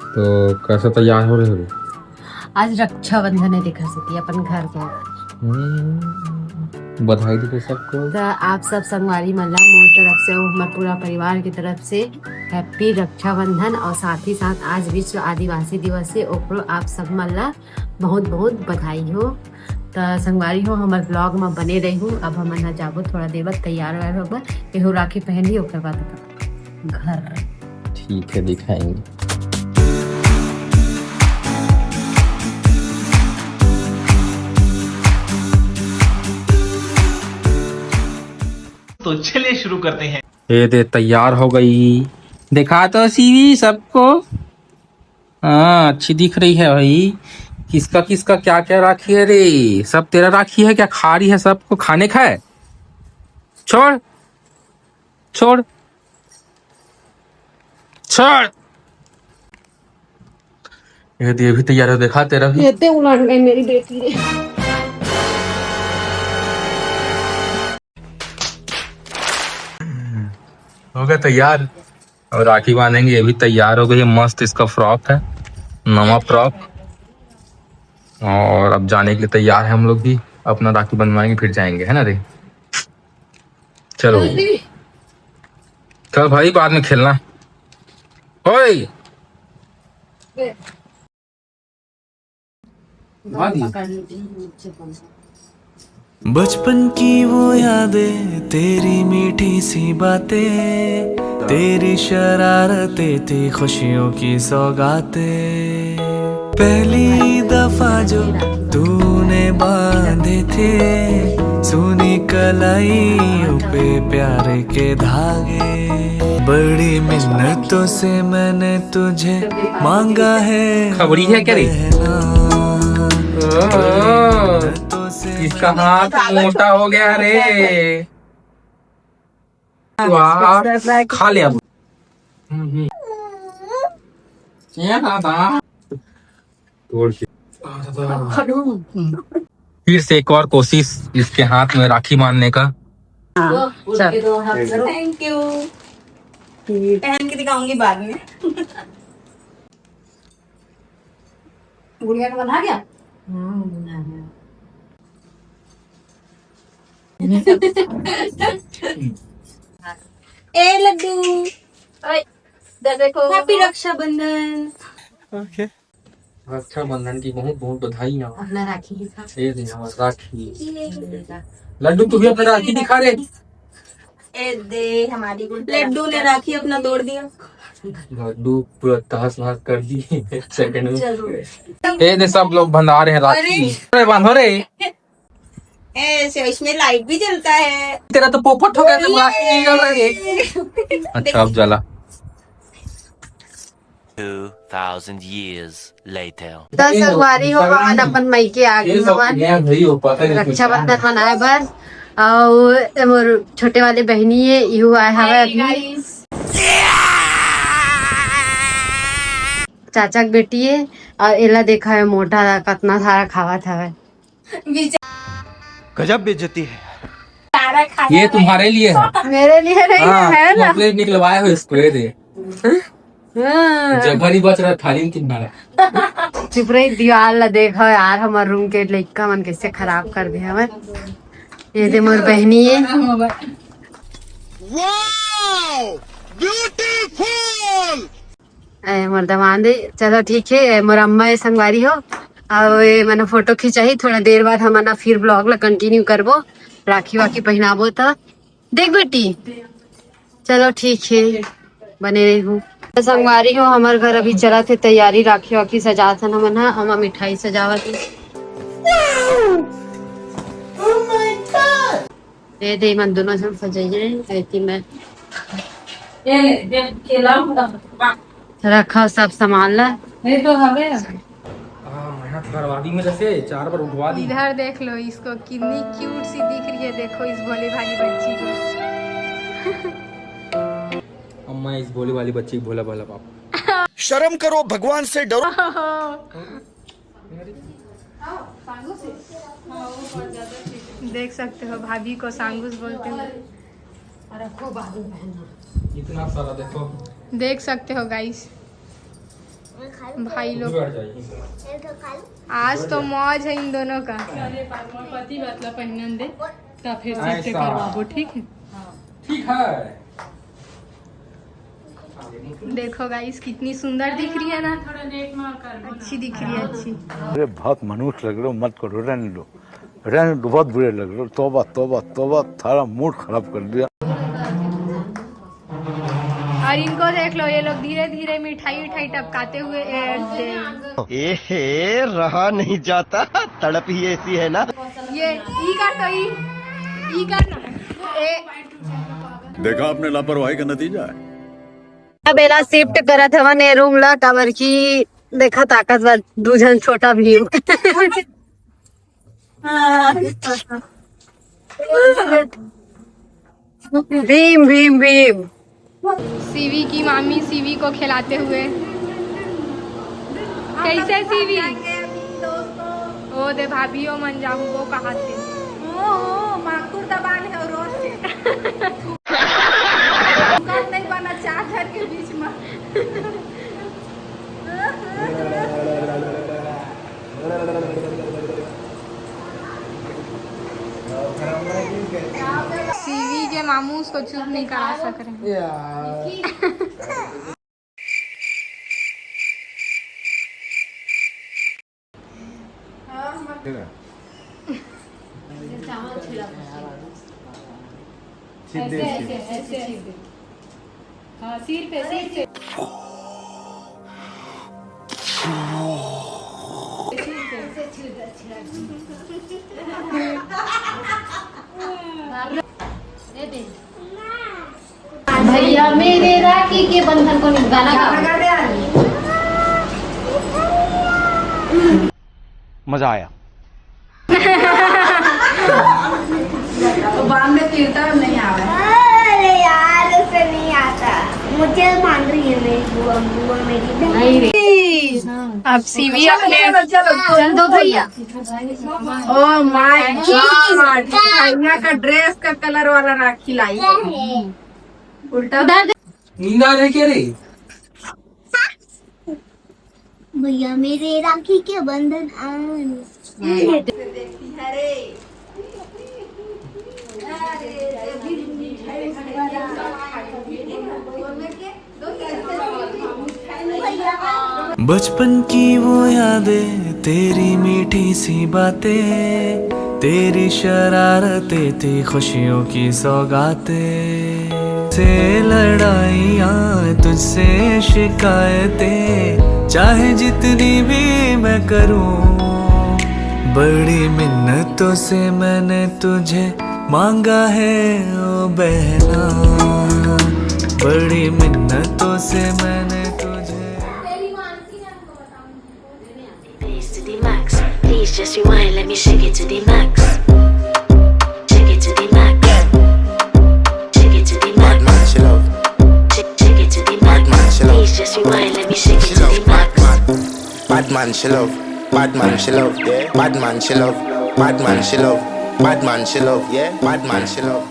तो कैसे तैयार हो रहे हो? आज रक्षाबंधन है, दिखा सकती है अपन घर के। बधाई दो सबको। तो आप सब संगवारी मल्ला मोर तरफ से और हमारे पूरा परिवार की तरफ से हैप्पी रक्षाबंधन। और साथ ही साथ आज विश्व आदिवासी दिवस है, ओकरो आप सब मल्ला बहुत बहुत बधाई हो। तो संगवारी हो हमारे ब्लॉग में बने रही हूँ। अब हम ना जाबो थोड़ा देर बाद तैयार वार होगा, एहो राखी पहन ली, ओकर बाद घर। ठीक है, दिखाएंगे। तो चलिए शुरू करते हैं। ये दे तैयार हो गई, दिखा तो सीवी सबको। हाँ, अच्छी दिख रही है भाई। किसका किसका क्या क्या राखी है रे? सब तेरा राखी है क्या? खा रही है सबको खाने का है? छोड़ छोड़ छोड़। ये भी तैयार हो, देखा तेरा भी। ये उलट गई मेरी बेटी ने। हो गया तैयार और राखी बांधेंगे। ये भी तैयार हो गई है, मस्त इसका फ्रॉक है, नवा फ्रॉक। और अब जाने के लिए तैयार है हम लोग भी। अपना राखी बनवाएंगे फिर जाएंगे, है ना रे? चलो चल भाई, बाद में खेलना। ओए बचपन की वो यादें, तेरी मीठी सी बातें, तेरी शरारतें थी खुशियों की सौगातें। पहली दफा जो तूने बांधे थे सुनी कलाइयों पे प्यारे के धागे। बड़ी मिन्नतों से मैंने तुझे मांगा है खबरी है क्या रे? इसका हाथ मोटा हो गया रे। वाह, खा लिया। तोड़ के फिर से एक और कोशिश इसके हाथ में राखी बांधने का। Thank you. पहन के दिखाऊंगी बाद में। गुड़िया का बना गया। ए लड्डू, देखो हैप्पी रक्षाबंधन। रक्षाबंधन की बहुत बहुत बधाई। अपना राखी दिखा। राखी लड्डू, तू भी अपना राखी दिखा रे। ए दे हमारी लड्डू ने राखी अपना तोड़ दिया। लड्डू पूरा तहस नहस कर दी सेकंड में। ये दे सब लोग बंधा रहे हैं राखी। अरे बांधो रे। ऐसे इसमें लाइट भी जलता है। तेरा तो पोपट हो गया, तो राखी नहीं जल रही है। अच्छा अब जला। 2000 years later. तो संगवारी हो अपन मई के आगे रक्षाबंधन मनाए बर। और मोर छोटे वाले बहनी है इहू आए हवे अभी। चाचा की बेटी है और एला देखा है मोटा कितना सारा खावा था। गजब बेइज्जती है। ये तुम्हारे लिए है, मेरे लिए नहीं है ना। चॉकलेट निकलवाए हो इसको। ये दे जगह नहीं बच रहा थाली में किनारा। चुप रही, दीवार ला देखो यार, हमार रूम के लड़का मन कैसे खराब कर दे हमें। ये दे मोर बहनी है। मोर दमाद है। चलो ठीक है, मोर अम्मा है संगवारी हो। और ये मैंने फोटो खिंचाई। थोड़ा देर बाद हम फिर ब्लॉग ला कंटिन्यू करबो, राखी वाखी पहनाबो। तो देख बेटी, चलो ठीक है, बने रही हूँ। संगवारी हो हमारे घर अभी चला थे तैयारी, राखी वाखी सजा था ना मना, हम मिठाई सजावत है। दे मन दोनों सब सजाइए मैं रखा सब सामान ला। तो हवे मेहनत करवा दी मेरे से, 4 बार उठवा दी। इधर देख लो इसको, कितनी क्यूट सी दिख रही है। देखो इस भोले भाली बच्ची को। अम्मा इस भोले वाली बच्ची की भोला भाला पापा। शर्म करो, भगवान से डरो। देख सकते हो भाभी को सांगुस बोलते हैं। इतना सारा देखो, देख सकते हो गाइस। भाई लोग आज तो मौज है इन दोनों का। पति बतला पहनन दे तो फिर सेट ऐसा। करवाबो, ठीक है। ठीक है। देखो गाइस कितनी सुंदर दिख रही है ना, अच्छी दिख रही है, अच्छी। अरे बहुत मनुष्य लग रहे हो, मत करो, रहने दो, बहुत बुरे लग रहे हो। तौबा तौबा तौबा, थारा मूड खराब कर दिया। और इनको देख लो, ये लोग धीरे धीरे मिठाई उठाई टपकाते हुए रहा नहीं जाता, तड़प ही ऐसी है ना। ये ई कर तो ई कर ना। देखा आपने लापरवाही का नतीजा है। बेला शिफ्ट करत हवन ए रूम ला, काबर की देखा ताकतवर दूजन छोटा भी भीम भीम भीम। सीवी की मामी सीवी को खिलाते हुए, कैसे सीवी ओ दे भाभी ओ मन जाऊ वो कहा थे माकुर दबान है और रोज से नहीं बना चार घर के बीच में। सीवी के मामू उसको चुप नहीं करा सक रहे। सिर पे भैया मेरे राखी के बंधन को गाना मजा आया। तो बांध में कीर्तन नहीं आ रहा है। अरे यार उसे नहीं आता, मुझे मान रही है मेरी बुआ मेरी नहीं रे। अब सीवी अपने चल दो भैया। ओ माय गॉड, चाइना का ड्रेस का कलर वाला राखी लाई उल्टा। नींद आ रही क्या रे? भैया मेरे राखी के बंधन बचपन की वो यादें, तेरी मीठी सी बातें, तेरी शरारतें थी खुशियों की सौगातें, से लड़ाइयाँ तुझसे शिकायतें, चाहे जितनी भी मैं करूँ, बड़ी मिन्नतों से मैंने तुझे मांगा है ओ बहना, बड़ी मिन्नतों से मैंने तुझे। Please to the max, please just rewind, let me shake it to the max, shake it to the max, shake it to the max, Man, she love, shake it to the max, man, she love, please just rewind, let me shake she it to love, the max. bad man, she love, bad man, she love, yeah, bad man, she love, bad man, she love, bad man, she love, yeah, bad man, she love.